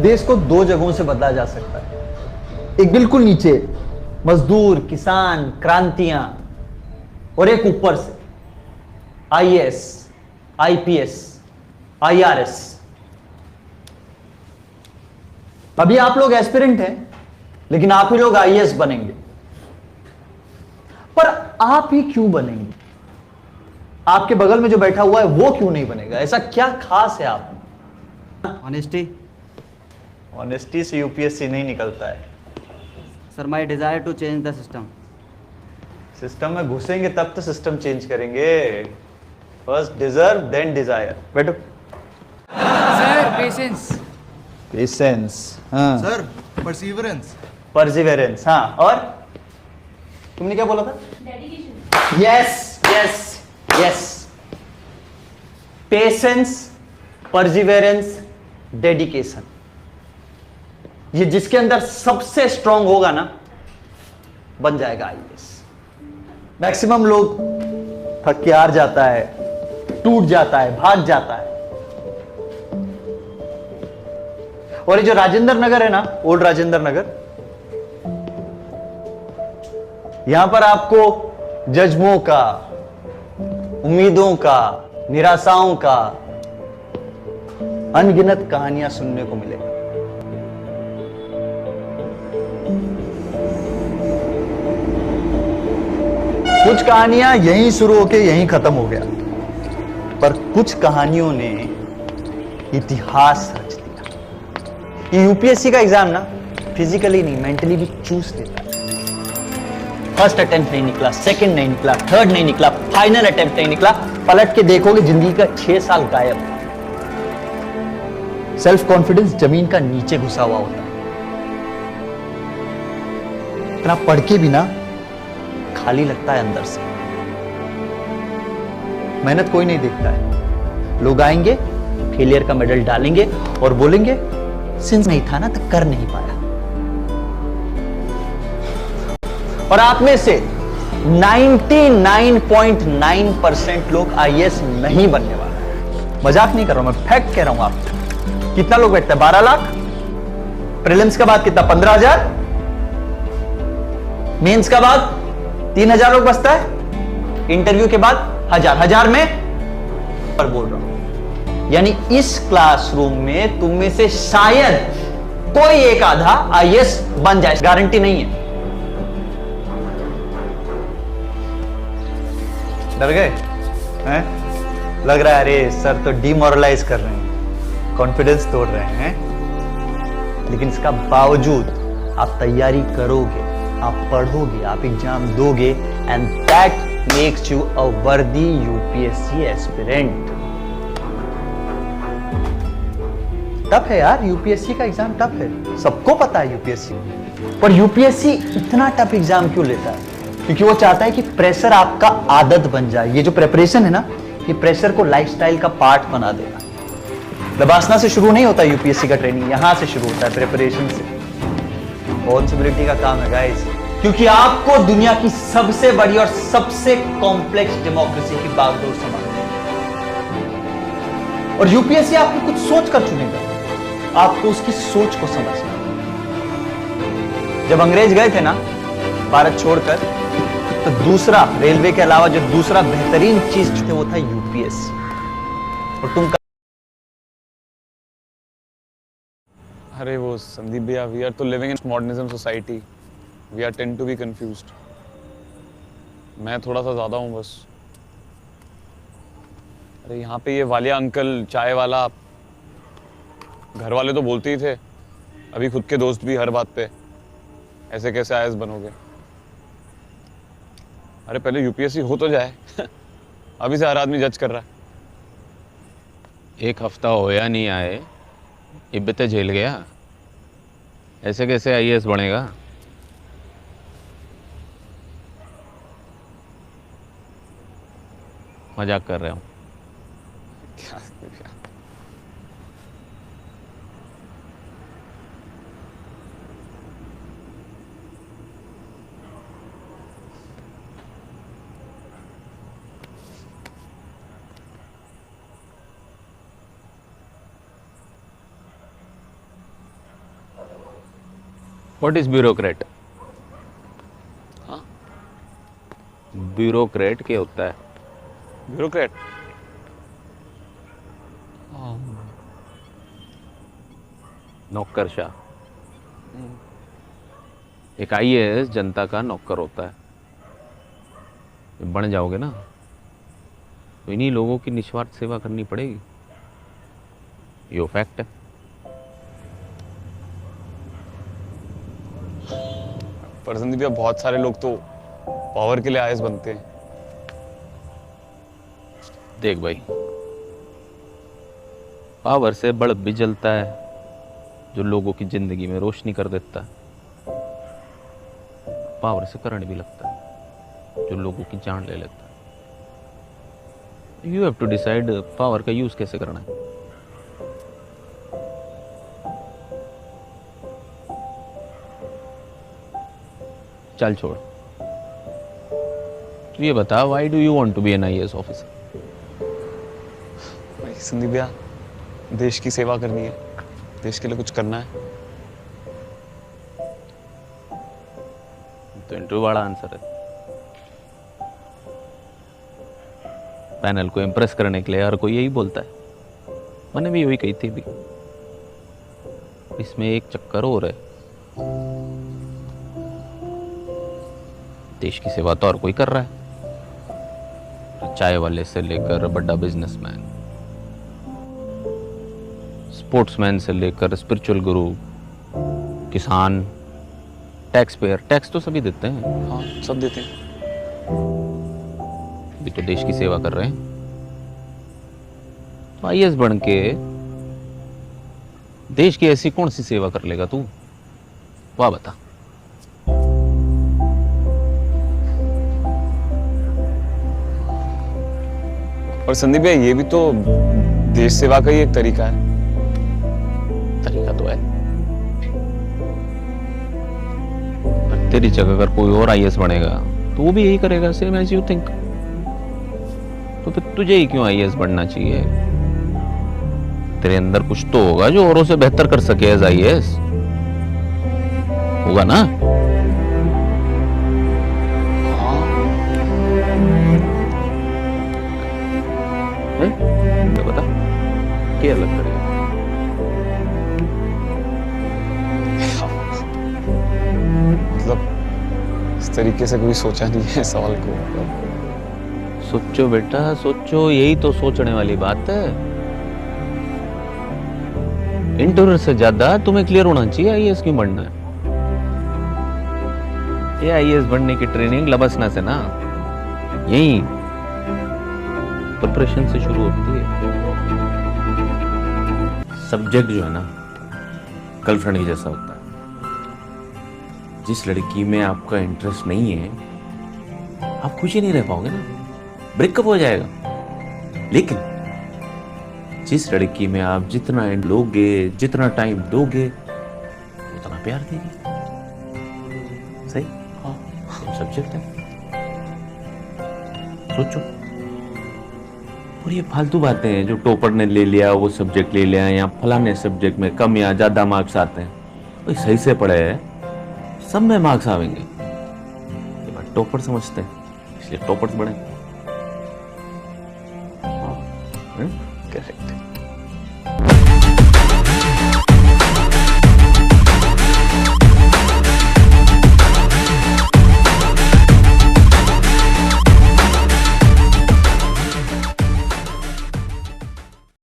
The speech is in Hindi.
देश को दो जगहों से बदला जा सकता है। एक बिल्कुल नीचे मजदूर, किसान, क्रांतियां, और एक ऊपर से आईएएस, आईपीएस, आईआरएस। अभी आप लोग एस्पिरेंट हैं, लेकिन आप ही लोग आईएएस बनेंगे। पर आप ही क्यों बनेंगे? आपके बगल में जो बैठा हुआ है वो क्यों नहीं बनेगा? ऐसा क्या खास है आप में? ऑनेस्टी। ऑनेस्टी से यूपीएससी नहीं निकलता है sir, my desire to change the system. System में घुसेंगे तब तो सिस्टम चेंज करेंगे। First deserve then desire. बैठो। Sir patience. पेशेंस, हाँ सर परसिवरेंस। परसिवेरेंस, हाँ। और तुमने क्या बोला था? Dedication. Yes yes yes. Patience, perseverance, dedication, ये जिसके अंदर सबसे स्ट्रांग होगा ना, बन जाएगा आईएएस। मैक्सिमम लोग थक के हार जाता है, टूट जाता है, भाग जाता है। और ये जो राजेंद्र नगर है ना, ओल्ड राजेंद्र नगर, यहां पर आपको जज्बों का, उम्मीदों का, निराशाओं का अनगिनत कहानियां सुनने को मिलेगी। कुछ कहानियां यहीं शुरू होके यहीं खत्म हो गया, पर कुछ कहानियों ने इतिहास रच दिया। ये यूपीएससी का एग्जाम ना फिजिकली नहीं, मेंटली भी चूस देता है। फर्स्ट अटेम्प्ट नहीं निकला, सेकंड नहीं निकला, थर्ड नहीं निकला, फाइनल अटेम्प्ट नहीं निकला, पलट के देखोगे जिंदगी का 6 साल गायब। सेल्फ कॉन्फिडेंस जमीन का नीचे घुसा हुआ होता है। इतना पढ़ के भी ना खाली लगता है अंदर से। मेहनत कोई नहीं देखता है। लोग आएंगे, फेलियर का मेडल डालेंगे और बोलेंगे सिंस नहीं था ना तो कर नहीं पाया। और आप में से 99.9% लोग आईएएस नहीं बनने वाला है। मजाक नहीं कर रहा हूं मैं, फैक्ट कह रहा हूं आपको। कितना लोग बैठते हैं? 12 लाख। प्रीलिम्स के बाद कितना? 15,000। मेंस का बाद 3,000 लोग बचता है। इंटरव्यू के बाद 1000 में पर बोल रहा हूं। यानी इस क्लासरूम में तुम में से शायद कोई एक आधा आईएएस बन जाए, गारंटी नहीं है। डर गए हैं? लग रहा है अरे सर तो डिमोरलाइज कर रहे हैं, कॉन्फिडेंस तोड़ रहे हैं। लेकिन इसका बावजूद आप तैयारी करोगे, आप पढ़ोगे, आप एग्जाम दोगे, एंड दैट मेक्स यू अ वर्दी यूपीएससी एस्पिरेंट। टफ है यार, यूपीएससी का एग्जाम टफ है, सबको पता है यूपीएससी। पर यूपीएससी इतना टफ एग्जाम क्यों लेता है? क्योंकि वो चाहता है कि प्रेशर आपका आदत बन जाए। ये जो प्रिपरेशन है ना, ये प्रेशर को लाइफस्टाइल का पार्ट बना देगा। लबासना से शुरू नहीं होता यूपीएससी का ट्रेनिंग, यहां से शुरू होता है, प्रिपरेशन से। रिस्पॉन्सिबिलिटी का काम है गाइस, क्योंकि आपको दुनिया की सबसे बड़ी और सबसे कॉम्प्लेक्स डेमोक्रेसी की बागडोर संभालनी है। और यूपीएससी आपको कुछ सोच कर चुनेगा, आपको उसकी सोच को समझना। जब अंग्रेज गए थे ना भारत छोड़कर, तो दूसरा रेलवे के अलावा जो दूसरा बेहतरीन चीज थे वो था यूपीएससी। और तुम अरे वो संदीप भैया, वी आर तो living in modernism society, we are tend to be confused. मैं थोड़ा सा ज्यादा हूँ बस। अरे यहाँ पे ये वालिया अंकल, चाय वाला, घर वाले तो बोलते ही थे, अभी खुद के दोस्त भी हर बात पे ऐसे कैसे आईएएस बनोगे। अरे पहले यूपीएससी हो तो जाए अभी से हर आदमी जज कर रहा है। एक हफ्ता होया नहीं आए, इब्बते झेल गया, ऐसे कैसे आईएएस बनेगा? मजाक कर रहा हूँ। क्या व्हाट इज ब्यूरोक्रेट? हाँ ब्यूरोक्रेट क्या होता है? ब्यूरोक्रेट नौकरशाह। एक आईएएस जनता का नौकर होता है। जब बन जाओगे ना तो इन्हीं लोगों की निस्वार्थ सेवा करनी पड़ेगी। ये फैक्ट है। पर संदीप भैया बहुत सारे लोग तो पावर के लिए आईएएस बनते हैं। देख भाई, पावर से बल्ब भी जलता है जो लोगों की जिंदगी में रोशनी कर देता है। पावर से करंट भी लगता है जो लोगों की जान ले लेता है। You have to decide power का यूज कैसे करना है। चल छोड़, तू ये बता, why do you want to be an IAS officer? भाई संदीप भैया, देश की सेवा करनी है, देश के लिए कुछ करना है। तो इंटरव्यू वाला आंसर है। पैनल को इम्प्रेस करने के लिए हर कोई यही बोलता है। मैंने भी यही कही थी भी। इसमें एक चक्कर और है, देश की सेवा तो और कोई कर रहा है। चाय वाले से लेकर बड़ा बिजनेसमैन, स्पोर्ट्समैन से लेकर स्पिरिचुअल गुरु, किसान, टैक्स पेयर, टैक्स तो सभी देते हैं। हाँ सब देते हैं। भी तो देश की सेवा कर रहे हैं। तो आईएएस बन के देश की ऐसी कौन सी सेवा कर लेगा तू? वाह बता। और संदीप भैया, ये भी तो देश सेवा का ही एक तरीका है। तरीका तो है, पर तेरी जगह अगर कोई और आईएएस बनेगा तो वो भी यही करेगा, सेम एज यू थिंक। तो फिर तुझे ही क्यों आईएएस बनना चाहिए? तेरे अंदर कुछ तो होगा जो औरों से बेहतर कर सके एज आईएएस, होगा ना? तो बता, क्या अलग करेगा? मतलब इस तरीके से कभी सोचा नहीं है सवाल को। सोचो बेटा सोचो, यही तो सोचने वाली बात है। इंटरव्यू से ज्यादा तुम्हें क्लियर होना चाहिए आईएएस क्यों बनना है। ये आईएएस बनने की ट्रेनिंग लबसना से ना, यही प्रिपरेशन से शुरू होती है। सब्जेक्ट जो है ना गर्लफ्रेंड की जैसा होता है। जिस लड़की में आपका इंटरेस्ट नहीं है आप खुश ही नहीं रह पाओगे ना, ब्रेकअप हो जाएगा। लेकिन जिस लड़की में आप जितना लोगे, जितना टाइम दोगे, उतना प्यार देगी। सही? हाँ, सब्जेक्ट है। सोचो। और ये फालतू बातें हैं जो टॉपर ने ले लिया, वो सब्जेक्ट ले लिया, या फलाने सब्जेक्ट में कम या ज्यादा मार्क्स आते हैं। भाई सही से पढ़े हैं, सब में मार्क्स आवेंगे। ये बात टॉपर समझते हैं, इसलिए टॉपर्स बने। करेक्ट।